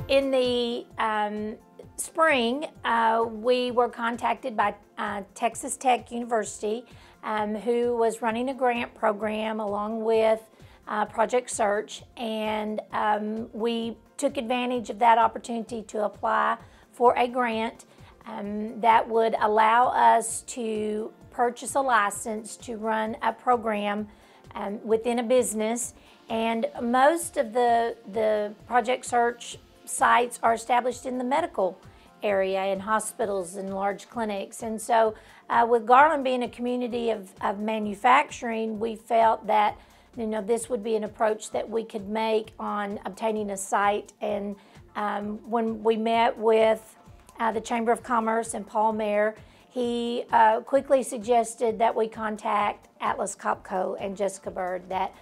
In the spring, we were contacted by Texas Tech University, who was running a grant program along with Project Search, and we took advantage of that opportunity to apply for a grant that would allow us to purchase a license to run a program within a business. And most of the Project Search sites are established in the medical area, in hospitals and large clinics. And so with Garland being a community of manufacturing, we felt that this would be an approach that we could make on obtaining a site. And when we met with the Chamber of Commerce and Paul Mayer, he quickly suggested that we contact Atlas Copco and Jessica Bird, that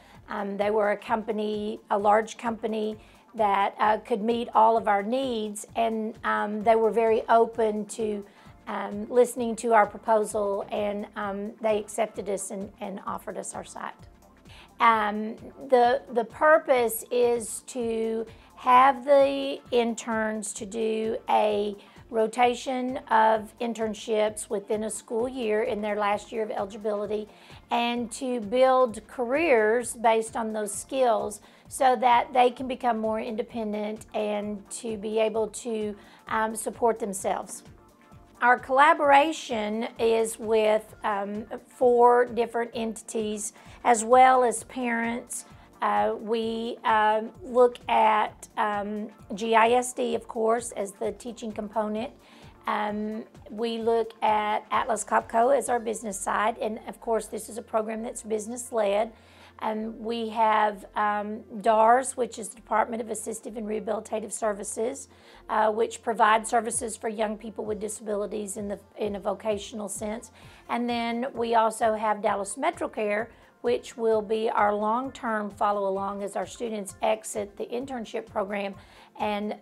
they were a large company that could meet all of our needs, and they were very open to listening to our proposal, and they accepted us and offered us our site. The purpose is to have the interns to do a rotation of internships within a school year in their last year of eligibility, and to build careers based on those skills so that they can become more independent and to be able to support themselves. Our collaboration is with 4 different entities as well as parents. We look at GISD, of course, as the teaching component. We look at Atlas Copco as our business side, and of course this is a program that's business-led. We have DARS, which is the Department of Assistive and Rehabilitative Services, which provides services for young people with disabilities in a vocational sense. And then we also have Dallas MetroCare, which will be our long-term follow-along as our students exit the internship program and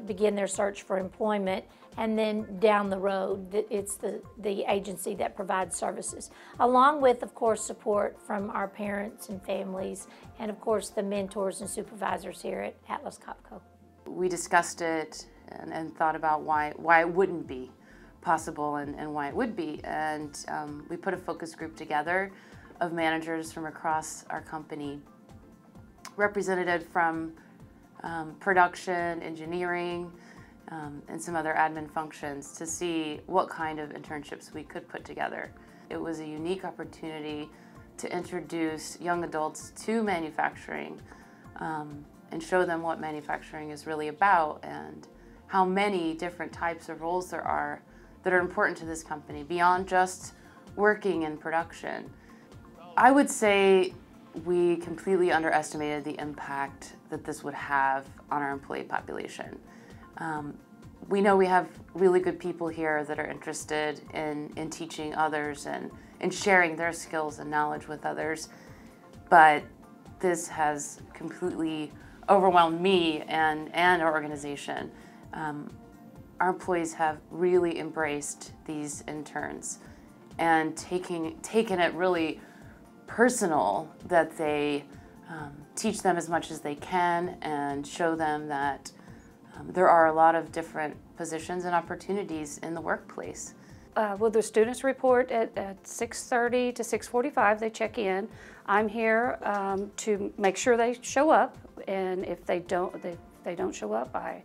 begin their search for employment. And then down the road, it's the agency that provides services, along with, of course, support from our parents and families, and of course the mentors and supervisors here at Atlas Copco. We discussed it and thought about why it wouldn't be possible and why it would be, and we put a focus group together of managers from across our company, represented from production, engineering, and some other admin functions, to see what kind of internships we could put together. It was a unique opportunity to introduce young adults to manufacturing and show them what manufacturing is really about and how many different types of roles there are that are important to this company beyond just working in production. I would say we completely underestimated the impact that this would have on our employee population. We know we have really good people here that are interested in teaching others and sharing their skills and knowledge with others, but this has completely overwhelmed me and our organization. Our employees have really embraced these interns and taken it really personal that they teach them as much as they can and show them that there are a lot of different positions and opportunities in the workplace. Well, the students report at 6:30 to 6:45. They check in. I'm here to make sure they show up, and if they don't show up, I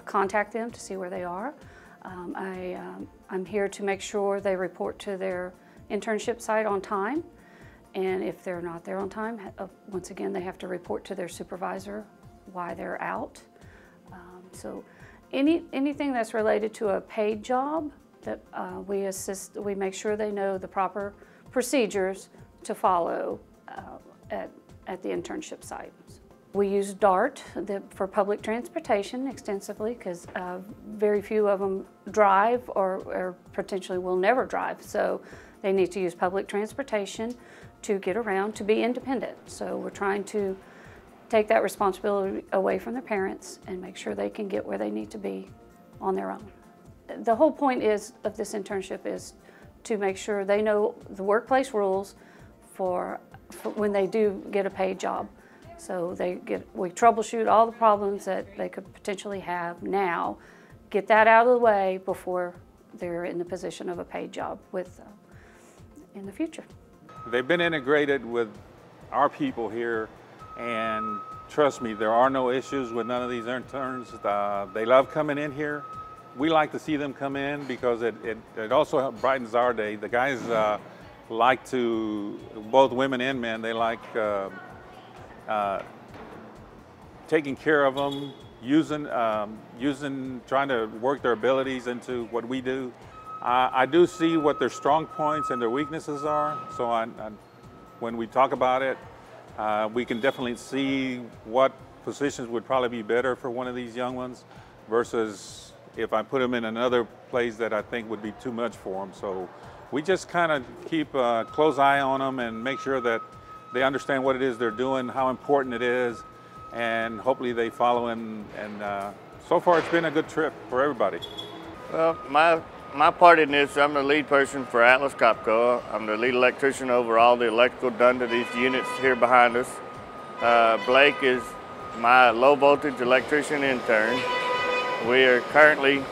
contact them to see where they are. I'm here to make sure they report to their internship site on time, and if they're not there on time, once again, they have to report to their supervisor why they're out. So anything that's related to a paid job, that we make sure they know the proper procedures to follow at the internship site. We use DART for public transportation extensively, because very few of them drive or potentially will never drive. So they need to use public transportation to get around, to be independent. So we're trying to take that responsibility away from their parents and make sure they can get where they need to be on their own. The whole point of this internship is to make sure they know the workplace rules for when they do get a paid job, So we troubleshoot all the problems that they could potentially have now, get that out of the way before they're in the position of a paid job with in the future. They've been integrated with our people here, and trust me, there are no issues with none of these interns. They love coming in here. We like to see them come in because it also brightens our day. The guys like to, both women and men, they like taking care of them, trying to work their abilities into what we do. I do see what their strong points and their weaknesses are, so when we talk about it, we can definitely see what positions would probably be better for one of these young ones versus if I put them in another place that I think would be too much for them. So we just kind of keep a close eye on them and make sure that they understand what it is they're doing, how important it is, and hopefully they follow in. And so far it's been a good trip for everybody. Well, my part in this, I'm the lead person for Atlas Copco. I'm the lead electrician over all the electrical done to these units here behind us. Blake is my low voltage electrician intern. We are currently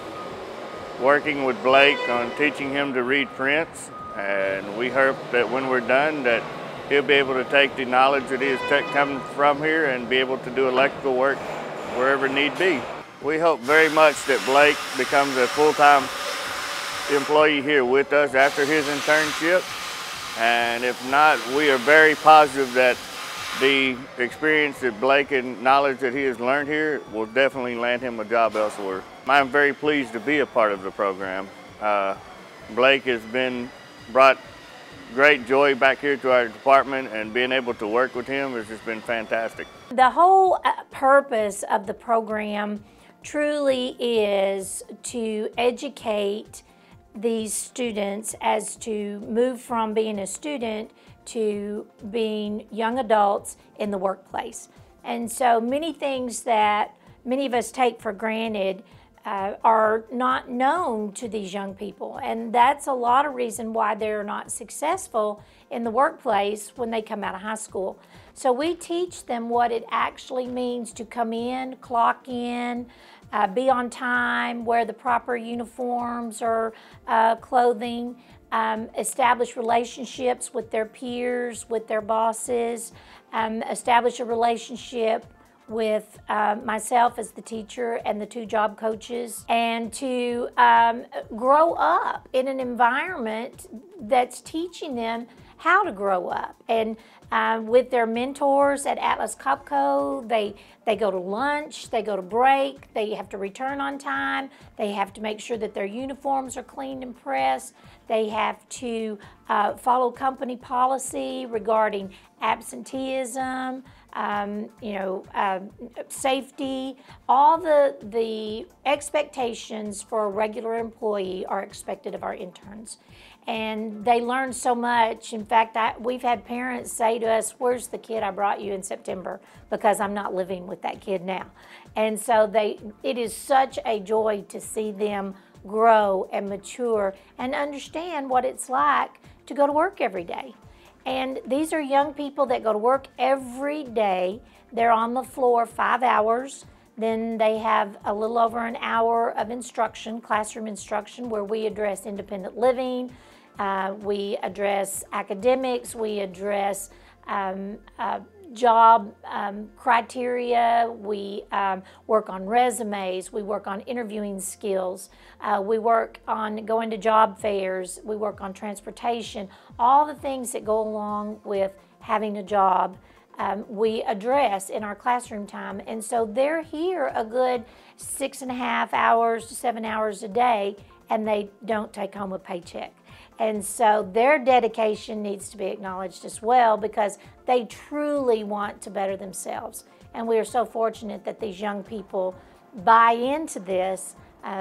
working with Blake on teaching him to read prints, and we hope that when we're done that he'll be able to take the knowledge that he has coming from here and be able to do electrical work wherever need be. We hope very much that Blake becomes a full-time employee here with us after his internship, and if not, we are very positive that the experience that Blake and knowledge that he has learned here will definitely land him a job elsewhere. I'm very pleased to be a part of the program. Blake has brought great joy back here to our department, and being able to work with him has just been fantastic. The whole purpose of the program truly is to educate these students as to move from being a student to being young adults in the workplace. And so many things that many of us take for granted are not known to these young people, and that's a lot of reason why they're not successful in the workplace when they come out of high school. So we teach them what it actually means to come in, clock in, be on time, wear the proper uniforms or clothing, establish relationships with their peers, with their bosses, establish a relationship with myself as the teacher and the two job coaches, and to grow up in an environment that's teaching them how to grow up. And with their mentors at Atlas Copco, they go to lunch, they go to break, they have to return on time, they have to make sure that their uniforms are cleaned and pressed, they have to follow company policy regarding absenteeism, safety. All the expectations for a regular employee are expected of our interns. And they learn so much. In fact, we've had parents say to us, "Where's the kid I brought you in September?" Because I'm not living with that kid now. And so it is such a joy to see them grow and mature and understand what it's like to go to work every day. And these are young people that go to work every day. They're on the floor 5 hours. Then they have a little over an hour of instruction, classroom instruction, where we address independent living, we address academics, we address job criteria, we work on resumes, we work on interviewing skills, we work on going to job fairs, we work on transportation, all the things that go along with having a job. We address in our classroom time. And so they're here a good 6.5 hours to 7 hours a day, and they don't take home a paycheck. And so their dedication needs to be acknowledged as well, because they truly want to better themselves. And we are so fortunate that these young people buy into this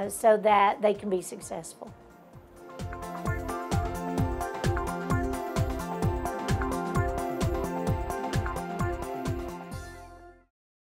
so that they can be successful.